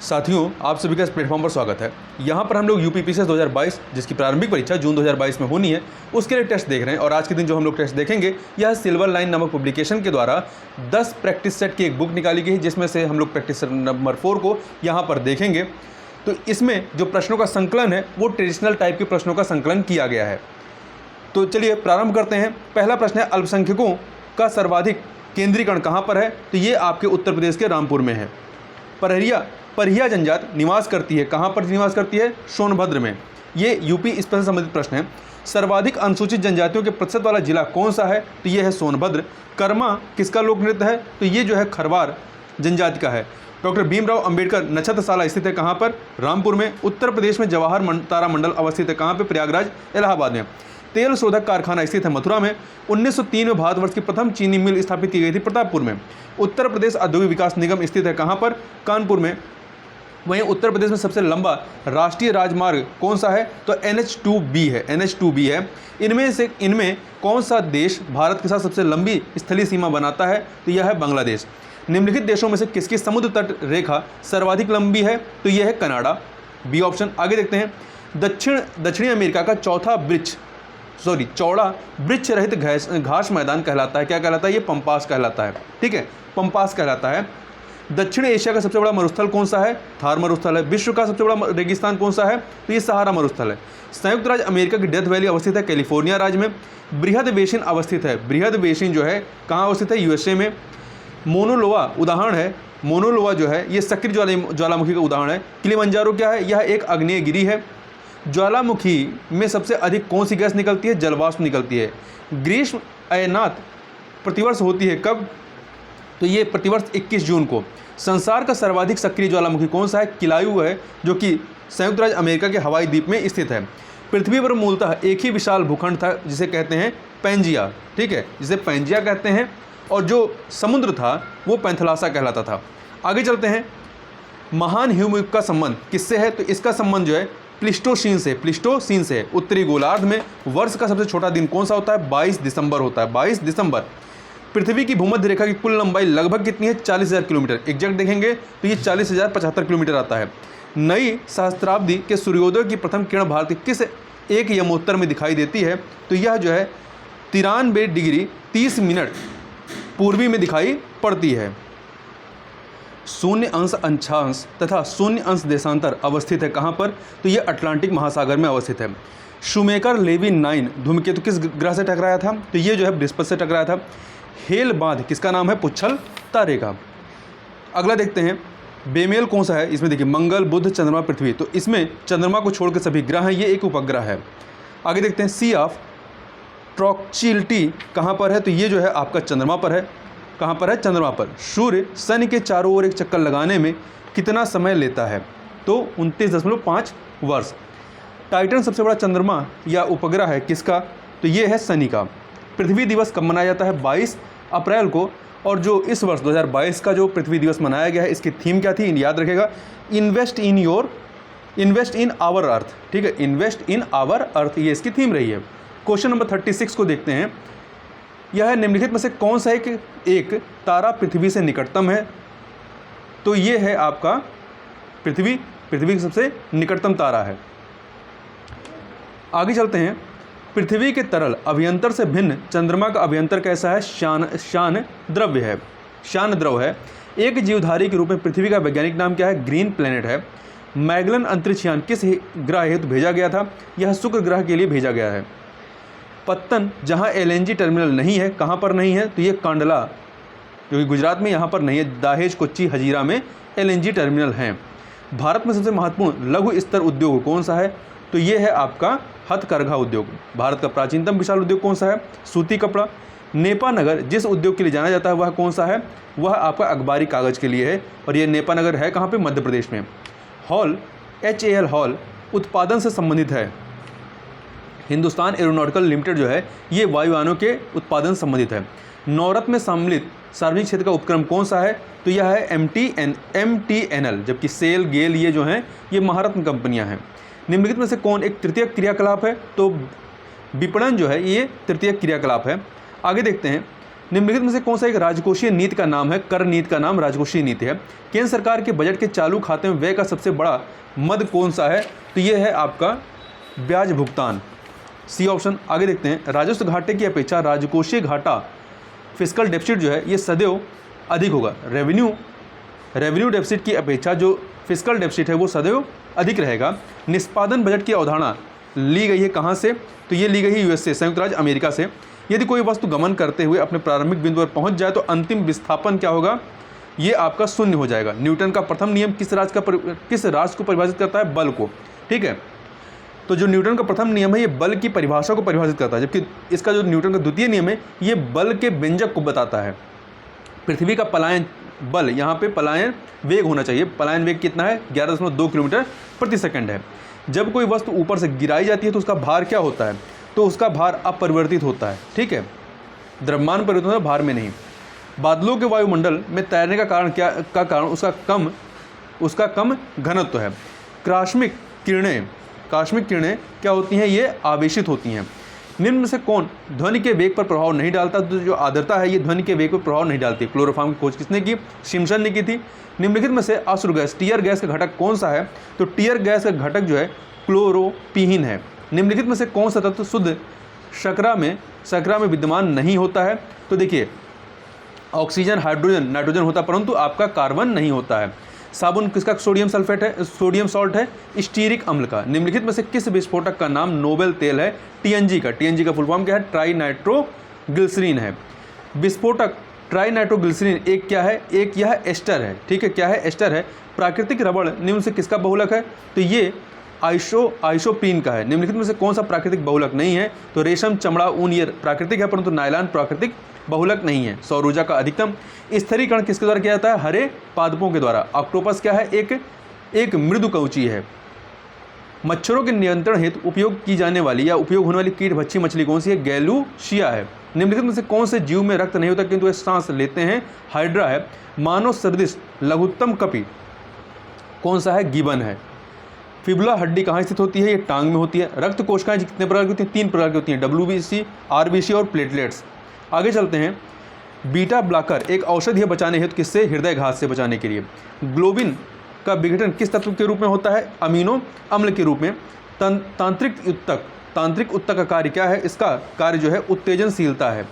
साथियों, आप सभी का इस प्लेटफॉर्म पर स्वागत है। यहाँ पर हम लोग यूपीपीसीएस 2022 जिसकी प्रारंभिक परीक्षा जून 2022 में होनी है, उसके लिए टेस्ट देख रहे हैं। और आज के दिन जो हम लोग टेस्ट देखेंगे, यह सिल्वर लाइन नामक पब्लिकेशन के द्वारा 10 प्रैक्टिस सेट की एक बुक निकाली गई है, जिसमें से हम लोग प्रैक्टिस सेट नंबर 4 को यहाँ पर देखेंगे। तो इसमें जो प्रश्नों का संकलन है वो ट्रेडिशनल टाइप के प्रश्नों का संकलन किया गया है। तो चलिए प्रारंभ करते हैं। पहला प्रश्न है, अल्पसंख्यकों का सर्वाधिक केंद्रीकरण कहाँ पर है? तो ये आपके उत्तर प्रदेश के रामपुर में है। परिया जनजात निवास करती है, कहाँ पर निवास करती है? सोनभद्र में। ये यूपी स्पेशल संबंधित प्रश्न है। सर्वाधिक अनुसूचित जनजातियों के प्रतिशत वाला जिला कौन सा है? तो ये है सोनभद्र। कर्मा किसका लोक नृत्य है? तो ये जो है खरवार जनजाति का है। डॉक्टर भीमराव अंबेडकर नक्षत्रशाला स्थित है कहाँ पर? रामपुर में। उत्तर प्रदेश में जवाहर तारा मंडल अवस्थित है कहाँ पे? प्रयागराज, इलाहाबाद में। तेल शोधक कारखाना स्थित है मथुरा में। 1903 में भारतवर्ष की प्रथम चीनी मिल स्थापित की गई थी प्रतापपुर में। उत्तर प्रदेश औद्योगिक विकास निगम स्थित है कहाँ पर? कानपुर में। वहीं उत्तर प्रदेश में सबसे लंबा राष्ट्रीय राजमार्ग कौन सा है? तो NH2B है। NH2B है। इनमें कौन सा देश भारत के साथ सबसे लंबी स्थलीय सीमा बनाता है? तो यह है बांग्लादेश। निम्नलिखित देशों में से किसकी समुद्र तट रेखा सर्वाधिक लंबी है? तो यह है कनाडा, बी ऑप्शन। आगे देखते हैं। दक्षिणी अमेरिका का चौड़ा वृक्ष रहित घास मैदान कहलाता है। क्या कहलाता है? ये पंपास कहलाता है। ठीक है, पंपास कहलाता है। दक्षिण एशिया का सबसे बड़ा मरुस्थल कौन सा है? थार मरुस्थल है। विश्व का सबसे बड़ा रेगिस्तान कौन सा है? तो ये सहारा मरुस्थल है। संयुक्त राज्य अमेरिका की डेथ वैली अवस्थित है कैलिफोर्निया राज्य में। बृहद बेसिन अवस्थित है। बृहद बेसिन जो है कहाँ अवस्थित है? USA में। मोनोलोवा उदाहरण है। मोनोलोवा जो है ये सक्रिय ज्वालामुखी का उदाहरण है। किलिमंजारो क्या है? यह एक आग्नेयगिरी है। ज्वालामुखी में सबसे अधिक कौन सी गैस निकलती है? जलवाष्प निकलती है। ग्रीष्म अयनात प्रतिवर्ष होती है कब? तो ये प्रतिवर्ष 21 जून को। संसार का सर्वाधिक सक्रिय ज्वालामुखी कौन सा है? किलायु है, जो कि संयुक्त राज्य अमेरिका के हवाई द्वीप में स्थित है। पृथ्वी पर मूलतः एक ही विशाल भूखंड था जिसे कहते हैं पैंजिया। ठीक है, जिसे पैंजिया कहते हैं। और जो समुद्र था वो पैंथलासा कहलाता था। आगे चलते हैं। महान हिमयुग का संबंध किससे है? तो इसका संबंध जो है प्लिस्टोसीन से है। उत्तरी गोलार्ध में वर्ष का सबसे छोटा दिन कौन सा होता है? 22 दिसंबर होता है। 22 दिसंबर। पृथ्वी की भूमध्य रेखा की कुल लंबाई लगभग कितनी है? 40,000 किलोमीटर। एग्जैक्ट देखेंगे तो ये 40,075 किलोमीटर आता है। नई सहस्त्राब्दी के सूर्योदय की प्रथम किरण भारत के किस एक यमोत्तर में दिखाई देती है? तो यह जो है 93 डिग्री 30 मिनट पूर्वी में दिखाई पड़ती है। 0 अंशांश तथा 0 देशांतर अवस्थित है कहाँ पर? तो ये अटलांटिक महासागर में अवस्थित है। शूमेकर लेविन 9 धूमकेतु किस ग्रह से टकराया था? तो ये जो है बृहस्पति से टकराया था। हेल बांध किसका नाम है? पुच्छल तारे का। अगला देखते हैं। बेमेल कौन सा है? इसमें देखिए मंगल, बुध, चंद्रमा, पृथ्वी। तो इसमें चंद्रमा को छोड़कर सभी ग्रह हैं, ये एक उपग्रह है। आगे देखते हैं। सी ऑफ ट्रॉक्चिलिटी कहाँ पर है? तो ये जो है आपका चंद्रमा पर है। कहाँ पर है? चंद्रमा पर। सूर्य शनि के चारों ओर एक चक्कर लगाने में कितना समय लेता है? तो 29.5 वर्ष। टाइटन सबसे बड़ा चंद्रमा या उपग्रह है किसका? तो ये है शनि का। पृथ्वी दिवस कब मनाया जाता है? 22 अप्रैल को। और जो इस वर्ष 2022 का जो पृथ्वी दिवस मनाया गया है, इसकी थीम क्या थी? याद रखेगा, इन्वेस्ट इन आवर अर्थ। ठीक है, इन्वेस्ट इन आवर अर्थ, ये इसकी थीम रही है। क्वेश्चन नंबर 36 को देखते हैं। यह निम्नलिखित में से कौन सा एक तारा पृथ्वी से निकटतम है? तो ये है आपका पृथ्वी की सबसे निकटतम तारा है। आगे चलते हैं। पृथ्वी के तरल अभियंतर से भिन्न चंद्रमा का अभियंतर कैसा है? शान द्रव है। एक जीवधारी के रूप में पृथ्वी का वैज्ञानिक नाम क्या है? ग्रीन प्लेनेट है। मैगलन अंतरिक्ष यान किस ग्रह हेतु भेजा गया था? यह शुक्र ग्रह के लिए भेजा गया है। पत्तन जहां LNG टर्मिनल नहीं है, कहां पर नहीं है? तो ये कांडला, जो कि गुजरात में, यहाँ पर नहीं है। दाहेज, कोच्चि, हजीरा में LNG टर्मिनल हैं। भारत में सबसे महत्वपूर्ण लघु स्तर उद्योग कौन सा है? तो ये है आपका हथकरघा उद्योग। भारत का प्राचीनतम विशाल उद्योग कौन सा है? सूती कपड़ा। नेपानगर जिस उद्योग के लिए जाना जाता है वह कौन सा है? वह आपका अखबारी कागज के लिए है। और ये नेपानगर है कहाँ पे? मध्य प्रदेश में। हॉल, HAL हॉल उत्पादन से संबंधित है। हिंदुस्तान एरोनॉटिकल लिमिटेड जो है ये वायुयानों के उत्पादन से संबंधित है। नवरत्न में सम्मिलित सार्वजनिक क्षेत्र का उपक्रम कौन सा है? तो यह है MTNL, जबकि सेल, गेल ये जो हैं ये महारत्न कंपनियां हैं। निम्नलिखित में से कौन एक तृतीय क्रियाकलाप है? तो विपणन जो है ये तृतीय क्रियाकलाप है। आगे देखते हैं। निम्नलिखित में से कौन सा एक राजकोषीय नीति का नाम है? कर नीति का नाम राजकोषीय नीति है। केंद्र सरकार के बजट के चालू खाते में व्यय का सबसे बड़ा मद कौन सा है? तो ये है आपका ब्याज भुगतान, सी ऑप्शन। आगे देखते हैं, राजस्व घाटे की अपेक्षा राजकोषीय घाटा फिस्कल डेफिसिट जो है ये सदैव अधिक होगा। रेवेन्यू डेफिसिट की अपेक्षा जो फिस्कल डेफिसिट है वो सदैव अधिक रहेगा। निष्पादन बजट की अवधारणा ली गई है कहाँ से? तो ये ली गई है यूएसए, संयुक्त राज्य अमेरिका से। यदि कोई वस्तु गमन करते हुए अपने प्रारंभिक बिंदु पर पहुंच जाए तो अंतिम विस्थापन क्या होगा? ये आपका शून्य हो जाएगा। न्यूटन का प्रथम नियम किस राशि को परिभाषित करता है? बल को। ठीक है, तो जो न्यूटन का प्रथम नियम है ये बल की परिभाषा को परिभाषित करता है, जबकि इसका जो न्यूटन का द्वितीय नियम है ये बल के व्यंजक को बताता है। पृथ्वी का पलायन बल, यहाँ पे पलायन वेग होना चाहिए। पलायन वेग कितना है? 11.2 किलोमीटर प्रति सेकंड है। जब कोई वस्तु ऊपर से गिराई जाती है तो उसका भार क्या होता है? तो उसका भार अपरिवर्तित होता है। ठीक है, द्रव्यमान परिवर्तन होता है, भार में नहीं। बादलों के वायुमंडल में तैरने का कारण क्या? उसका कम घनत्व है। आकस्मिक किरणें क्या होती हैं? ये आवेशित होती हैं। निम्न में से कौन ध्वनि के वेग पर प्रभाव नहीं डालता? तो जो आर्द्रता है ये ध्वनि के वेग पर प्रभाव नहीं डालती। क्लोरोफॉर्म की खोज किसने की? सिम्पसन ने की थी। निम्नलिखित में से अश्रु गैस टीयर गैस का घटक कौन सा है? तो टीयर गैस का घटक जो है क्लोरोपीन है। निम्नलिखित में से कौन सा तत्व शुद्ध शर्करा में विद्यमान नहीं होता है? तो देखिए, ऑक्सीजन, हाइड्रोजन, नाइट्रोजन होता है परंतु आपका कार्बन नहीं होता है। साबुन किसका सोडियम सॉल्ट है? स्टीरिक अम्ल का। निम्नलिखित में से किस विस्फोटक का नाम नोबेल तेल है? टीएनजी का। टीएनजी का फुल फॉर्म क्या है? ट्राई नाइट्रोग्लिसरीन है। विस्फोटक ट्राई नाइट्रोग्लिसरीन एक क्या है? एक यह एस्टर है। ठीक है, क्या है? एस्टर है। प्राकृतिक रबड़ निम्न से किसका बहुलक है? तो ये आइसोप्रीन का है। निम्नलिखित में से कौन सा प्राकृतिक बहुलक नहीं है? तो रेशम, चमड़ा, ऊन ये प्राकृतिक है परंतु नायलॉन प्राकृतिक बहुलक नहीं है। सौर ऊर्जा का अधिकतम स्थिरीकरण किसके द्वारा किया जाता है? हरे पादपों के द्वारा। ऑक्टोपस क्या है? एक मृदु कवची है। मच्छरों के नियंत्रण हेतु उपयोग की जाने वाली या उपयोग होने वाली कीटभक्षी मछली कौन सी है? गैलूशिया है। निम्नलिखित में से कौन से जीव में रक्त नहीं होता किंतु वे सांस लेते हैं? हाइड्रा है। मानव सदृश लघुत्तम कपि कौन सा है? गिबन है। फिबुला हड्डी कहाँ स्थित होती है? ये टांग में होती है। रक्त कोशिकाएं कितने प्रकार की होती हैं? 3 प्रकार की होती हैं, WBC, RBC और प्लेटलेट्स। आगे चलते हैं, बीटा ब्लॉकर एक औषधि है बचाने हेतु किससे? हृदयघात से बचाने के लिए। ग्लोबिन का विघटन किस तत्व के रूप में होता है? अमीनो अम्ल के रूप में। तांत्रिक उत्तक का कार्य क्या है? इसका कार्य जो है उत्तेजनशीलता है।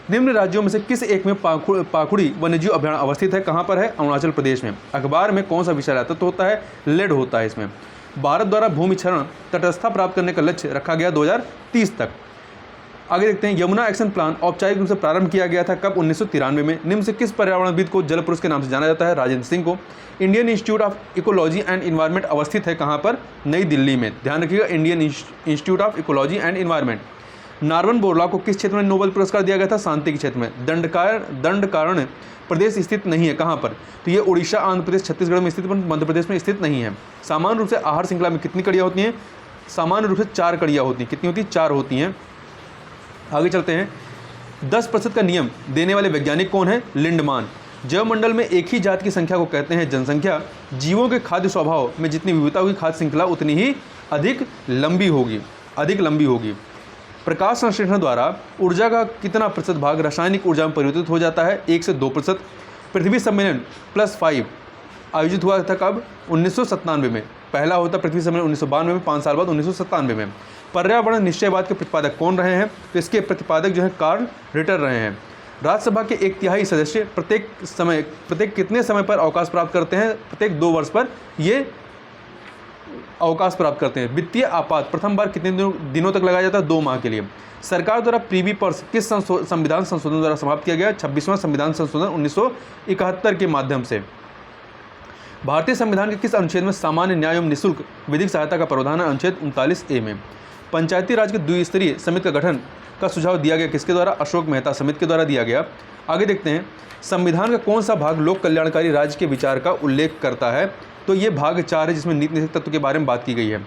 निम्न राज्यों में से किस एक में पाखुड़ी वन्यजीव अभयारण्य अवस्थित है? कहाँ पर है? अरुणाचल प्रदेश में। अखबार में कौन सा विषैला तत्व होता है? लेड होता है इसमें। भारत द्वारा भूमि क्षरण तटस्थता प्राप्त करने का लक्ष्य रखा गया 2030 तक। आगे देखते हैं, यमुना एक्शन प्लान औपचारिक रूप से प्रारंभ किया गया था कब? 1993 में। निम्न से किस पर्यावरणविद को जल पुरुष के नाम से जाना जाता है? राजेंद्र सिंह को। Indian institute of ecology and environment अवस्थित है कहाँ पर? नई दिल्ली में। ध्यान रखिएगा, Indian institute of ecology and environment. Norman Borla को किस क्षेत्र में नोबेल पुरस्कार दिया गया था? शांति के क्षेत्र में। दंडकारण्य प्रदेश स्थित नहीं है कहाँ पर? तो ये उड़ीसा, आंध्र प्रदेश, छत्तीसगढ़ में स्थित, मध्य प्रदेश में स्थित नहीं है। सामान्य रूप से आहार श्रृंखला में कितनी कड़ियाँ होती हैं? सामान्य रूप से 4 कड़ियाँ होती हैं। कितनी होती हैं? 4 होती हैं। आगे चलते हैं, 10% का नियम देने वाले वैज्ञानिक कौन है? लिंडमान। जैवमंडल में एक ही जाति की संख्या को कहते हैं जनसंख्या। जीवों के खाद्य स्वभाव में जितनी विविधता होगी खाद्य श्रृंखला उतनी ही अधिक लंबी होगी। प्रकाश संश्लेषण द्वारा ऊर्जा का कितना प्रतिशत भाग रासायनिक ऊर्जा में परिवर्तित हो जाता है? 1 से 2%। पृथ्वी सम्मेलन +5 आयोजित हुआ था कब? 1997 में। पहला होता पृथ्वी सम्मेलन 1992 में, 5 साल बाद 1997 में। पर्यावरण निश्चयवाद के प्रतिपादक कौन रहे हैं? तो इसके प्रतिपादक जो है कार्ल रिटर रहे हैं। राज्यसभा के 1/3 सदस्य प्रत्येक कितने समय पर अवकाश प्राप्त करते हैं? प्रत्येक 2 वर्ष पर ये अवकाश प्राप्त करते हैं। वित्तीय आपात प्रथम बार कितने दिनों तक लगाया जाता है? 2 माह के लिए। सरकार द्वारा प्रीवी पर्स किस संविधान संशोधन द्वारा समाप्त किया गया? 26वां संविधान संशोधन 1971 के माध्यम से। भारतीय संविधान के किस अनुच्छेद में सामान्य न्याय एवं निःशुल्क विधिक सहायता का प्रावधान है? अनुच्छेद 39A में। पंचायती राज के द्विस्तरीय समिति का गठन का सुझाव दिया गया किसके द्वारा? अशोक मेहता समिति के द्वारा दिया गया। आगे देखते हैं, संविधान का कौन सा भाग लोक कल्याणकारी राज्य के विचार का उल्लेख करता है? तो ये भाग 4 है जिसमें नीति नैतिक तत्व के बारे में बात की गई है।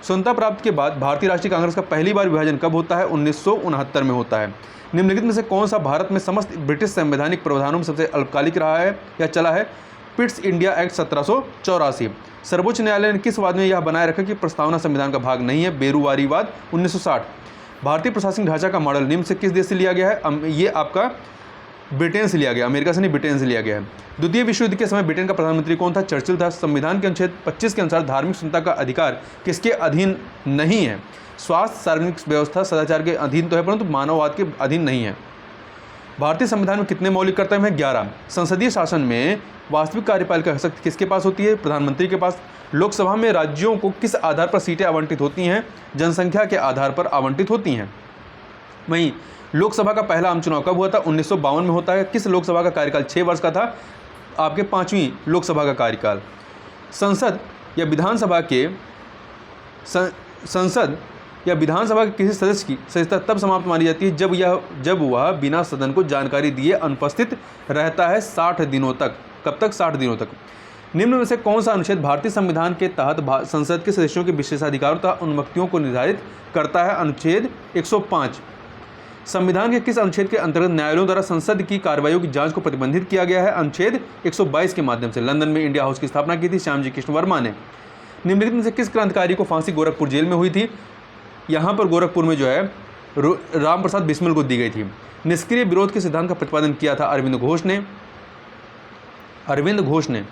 स्वतंत्रता प्राप्ति के बाद भारतीय राष्ट्रीय कांग्रेस का पहली बार विभाजन कब होता है? 1969 में होता है। निम्नलिखित में से कौन सा भारत में समस्त ब्रिटिश संवैधानिक प्रावधानों में सबसे अल्पकालिक रहा है या चला है? Pitt's India act 1784। सर्वोच्च न्यायालय ने किस वाद में यह बनाए रखा कि प्रस्तावना संविधान का भाग नहीं है? बेरुवारीवाद 1960। भारतीय प्रशासनिक ढांचा का मॉडल निम्न से किस देश से लिया गया है? ये आपका ब्रिटेन से लिया गया, अमेरिका से नहीं, ब्रिटेन से लिया गया है। द्वितीय विश्व युद्ध के समय ब्रिटेन का प्रधानमंत्री कौन था? चर्चिल था। संविधान के अनुच्छेद 25 के अनुसार धार्मिक स्वतंत्रता का अधिकार किसके अधीन नहीं है? स्वास्थ्य, सार्वजनिक व्यवस्था, सदाचार के अधीन तो है, परंतु मानववाद के अधीन नहीं है। भारतीय संविधान में कितने मौलिक कर्तव्य हैं? 11। संसदीय शासन में वास्तविक कार्यपालिका शक्ति किसके पास होती है? प्रधानमंत्री के पास। लोकसभा में राज्यों को किस आधार पर सीटें आवंटित होती हैं? जनसंख्या के आधार पर आवंटित होती हैं। वहीं लोकसभा का पहला आम चुनाव कब हुआ था? 1952 में होता है। किस लोकसभा का कार्यकाल 6 वर्ष का था? आपके 5वीं लोकसभा का कार्यकाल। संसद या विधानसभा के किसी सदस्य की सदस्यता तब समाप्त मानी जाती है जब वह बिना सदन को जानकारी दिए अनुपस्थित रहता है 60 दिनों तक। कब तक? 60 दिनों तक। निम्न में से कौन सा अनुच्छेद भारतीय संविधान के तहत संसद के सदस्यों के विशेषाधिकारों तथा उन्मुक्तियों को निर्धारित करता है? अनुच्छेद 105। संविधान के किस अनुच्छेद के अंतर्गत न्यायालयों द्वारा संसद की कार्रवाइयों की जांच को प्रतिबंधित किया गया है? अनुच्छेद 122 के माध्यम से। लंदन में इंडिया हाउस की स्थापना की थी श्यामजी कृष्ण वर्मा ने। निम्नलिखित में से किस क्रांतिकारी को फांसी गोरखपुर जेल में हुई थी? यहाँ पर गोरखपुर में जो है राम प्रसाद बिस्मिल को दी गई थी। निष्क्रिय विरोध के सिद्धांत का प्रतिपादन किया था अरविंद घोष ने।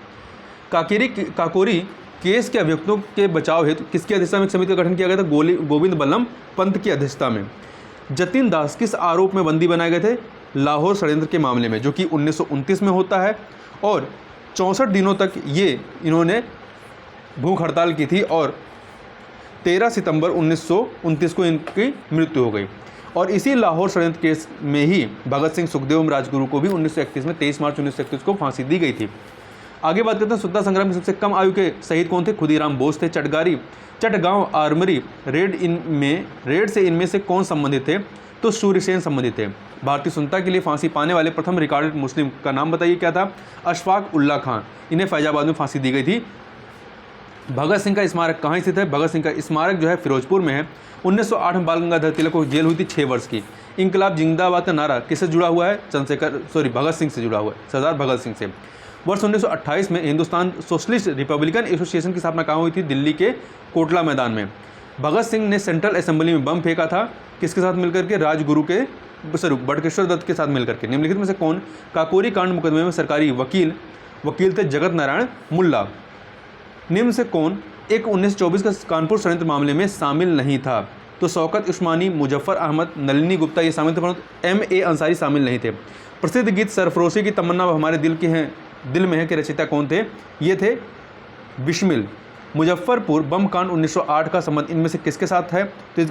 काकोरी केस के अभियुक्तों के बचाव हेतु किसकी अध्यक्षता में एक समिति का गठन किया गया था? गोविंद बल्लभ पंत की अध्यक्षता में। जतिन दास किस आरोप में बंदी बनाए गए थे? लाहौर षड्यंत्र के मामले में, जो कि 1929 में होता है। और 64 दिनों तक इन्होंने भूख हड़ताल की थी और 13 सितंबर 1929 को इनकी मृत्यु हो गई। और इसी लाहौर षड्यंत्र केस में ही भगत सिंह, सुखदेव एवं राजगुरु को भी 1931 में 23 मार्च 1931 को फांसी दी गई थी। आगे बात करते हैं स्वतंत्रता संग्राम में सबसे कम आयु के शहीद कौन थे? खुदीराम बोस थे। चटगांव आर्मरी रेड से इनमें से कौन संबंधित थे? तो सूर्यसेन संबंधित थे। भारतीय स्वतंत्रता के लिए फांसी पाने वाले प्रथम रिकॉर्डेड मुस्लिम का नाम बताइए क्या था? अशफाक उल्ला खान। इन्हें फैजाबाद में फांसी दी गई थी। भगत सिंह का स्मारक कहाँ स्थित है? भगत सिंह का स्मारक जो है फिरोजपुर में है। 1908 में बाल गंगाधर तिलक को जेल हुई थी 6 वर्ष की। इंकलाब जिंदाबाद का नारा किससे जुड़ा हुआ है? भगत सिंह से जुड़ा हुआ है, सरदार भगत सिंह से। वर्ष 1928 में हिंदुस्तान सोशलिस्ट रिपब्लिकन एसोसिएशन की स्थापना कहाँ हुई थी? दिल्ली के कोटला मैदान में। भगत सिंह ने सेंट्रल असेंबली में बम फेंका था किसके साथ मिलकर के? बटकेश्वर दत्त के साथ मिलकर के। निम्नलिखित में से कौन काकोरी कांड मुकदमे में सरकारी वकील थे? जगत नारायण मुल्ला। निम्न से कौन एक 1924 का कानपुर षड्यंत्र मामले में शामिल नहीं था? तो शौकत उस्मानी, मुजफ्फर अहमद, नलिनी गुप्ता ये शामिल थे, परंतु M.A. अंसारी शामिल नहीं थे। प्रसिद्ध गीत सरफरोशी की तमन्ना हमारे दिल में है के रचयिता कौन थे? ये थे बिस्मिल। मुजफ्फरपुर बम कांड 1908 का संबंध इनमें से किसके साथ है? तो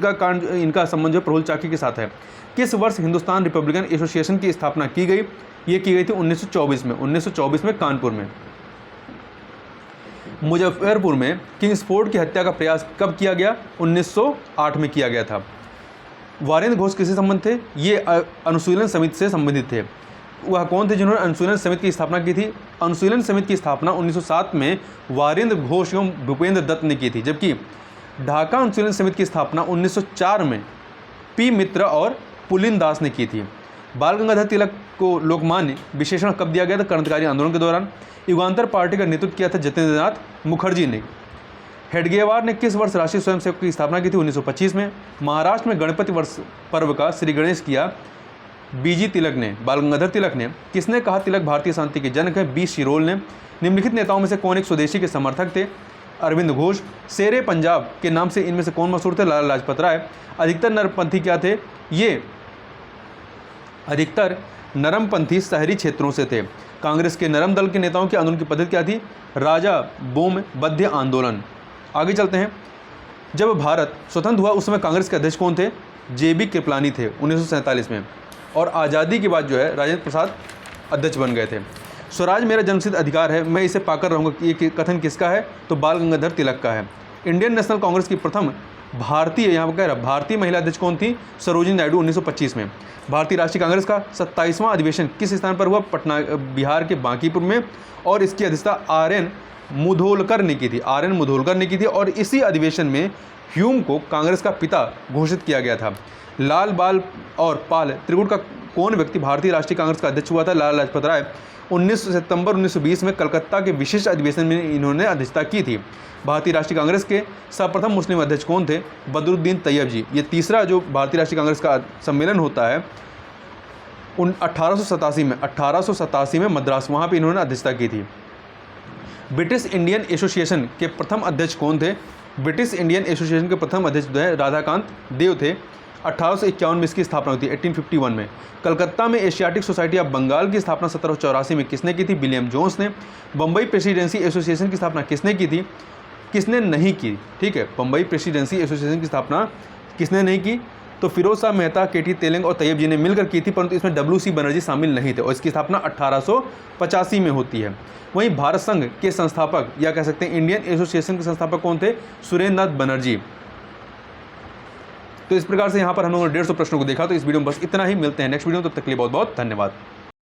इनका संबंध जो प्रफुल्ल चाकी के साथ है। किस वर्ष हिंदुस्तान रिपब्लिकन एसोसिएशन की स्थापना की गई? ये की गई थी 1924 में कानपुर में। मुजफ्फरपुर में किंग्सफोर्ड की हत्या का प्रयास कब किया गया? 1908 में किया गया था। वारेंद्र घोष किससे संबंध थे? ये अनुशीलन समिति से संबंधित थे। वह कौन थे जिन्होंने अनुशीलन समिति की स्थापना की थी? अनुशीलन समिति की स्थापना 1907 में वारेंद्र घोष एवं भूपेंद्र दत्त ने की थी, जबकि ढाका अनुशीलन समिति की स्थापना 1904 में P. मित्र और पुलिन दास ने की थी। बाल गंगाधर तिलक को लोकमान्य विशेषण कब दिया गया था? क्रांतिकारी आंदोलन के दौरान। युगांतर पार्टी का नेतृत्व किया था जतेंद्रनाथ मुखर्जी ने। हेडगेवार ने किस वर्ष राष्ट्रीय स्वयंसेवक की स्थापना की थी? 1925 में। महाराष्ट्र में गणपति वर्ष पर्व का श्री गणेश किया B.G. तिलक ने, बाल गंगाधर तिलक ने। किसने कहा तिलक भारतीय शांति के जनक है? B. शिरोल ने। निम्नलिखित नेताओं में से कौन एक स्वदेशी के समर्थक थे? अरविंद घोष। शेरे पंजाब के नाम से इनमें से कौन मशहूर थे? लाला लाजपत राय। अधिकतर नरमपंथी क्या थे? ये अधिकतर नरमपंथी शहरी क्षेत्रों से थे। कांग्रेस के नरम दल के नेताओं की आंदोलन की पद्धति क्या थी? राजा बोम बद्य आंदोलन। आगे चलते हैं। जब भारत स्वतंत्र हुआ उस समय कांग्रेस के अध्यक्ष कौन थे? J.B. कृपलानी थे 1947 में। और आज़ादी के बाद जो है राजेंद्र प्रसाद अध्यक्ष बन गए थे। स्वराज मेरा जन्मसिद्ध अधिकार है, मैं इसे पाकर रहूँगा। ये कथन किसका है? तो बाल गंगाधर तिलक का है। इंडियन नेशनल कांग्रेस की प्रथम भारतीय महिला अध्यक्ष कौन थी? सरोजिनी नायडू 1925 में। भारतीय राष्ट्रीय कांग्रेस का 27वां अधिवेशन किस स्थान पर हुआ? पटना, बिहार के बांकीपुर में। और इसकी अध्यक्षता R.N. मुधोलकर ने की थी। और इसी अधिवेशन में ह्यूम को कांग्रेस का पिता घोषित किया गया था। लाल, बाल और पाल त्रिगुट का कौन व्यक्ति भारतीय राष्ट्रीय कांग्रेस का अध्यक्ष हुआ था? लाला लाजपत राय। 19 सितंबर 1920 में कलकत्ता के विशेष अधिवेशन में इन्होंने अध्यक्षता की थी। भारतीय राष्ट्रीय कांग्रेस के सर्वप्रथम मुस्लिम अध्यक्ष कौन थे? बदरुद्दीन तैयब जी। ये तीसरा जो भारतीय राष्ट्रीय कांग्रेस का सम्मेलन होता है 1887 में मद्रास, वहाँ पे इन्होंने अध्यक्षता की थी। ब्रिटिश इंडियन एसोसिएशन के प्रथम अध्यक्ष कौन थे? ब्रिटिश इंडियन एसोसिएशन के प्रथम अध्यक्ष जो है राधाकांत देव थे। 1851 में इसकी स्थापना हुई थी, 1851 में। कलकत्ता में एशियाटिक सोसाइटी ऑफ बंगाल की स्थापना 1784 में किसने की थी? विलियम जोन्स ने। बम्बई प्रेसिडेंसी एसोसिएशन की स्थापना किसने की थी? किसने नहीं की? ठीक है, बम्बई प्रेसिडेंसी एसोसिएशन की स्थापना किसने नहीं की? तो फिरोज शाह मेहता, केटी तेलंग और तैयब जी ने मिलकर की थी, परंतु इसमें WC बनर्जी शामिल नहीं थे और इसकी स्थापना 1885 में होती है। वहीं भारत संघ के संस्थापक या कह सकते हैं इंडियन एसोसिएशन के संस्थापक कौन थे? सुरेंद्र नाथ बनर्जी। तो इस प्रकार से यहाँ पर हम लोगों ने 150 प्रश्नों को देखा। तो इस वीडियो में बस इतना ही, मिलते हैं नेक्स्ट वीडियो में, तब तक के लिए बहुत बहुत धन्यवाद।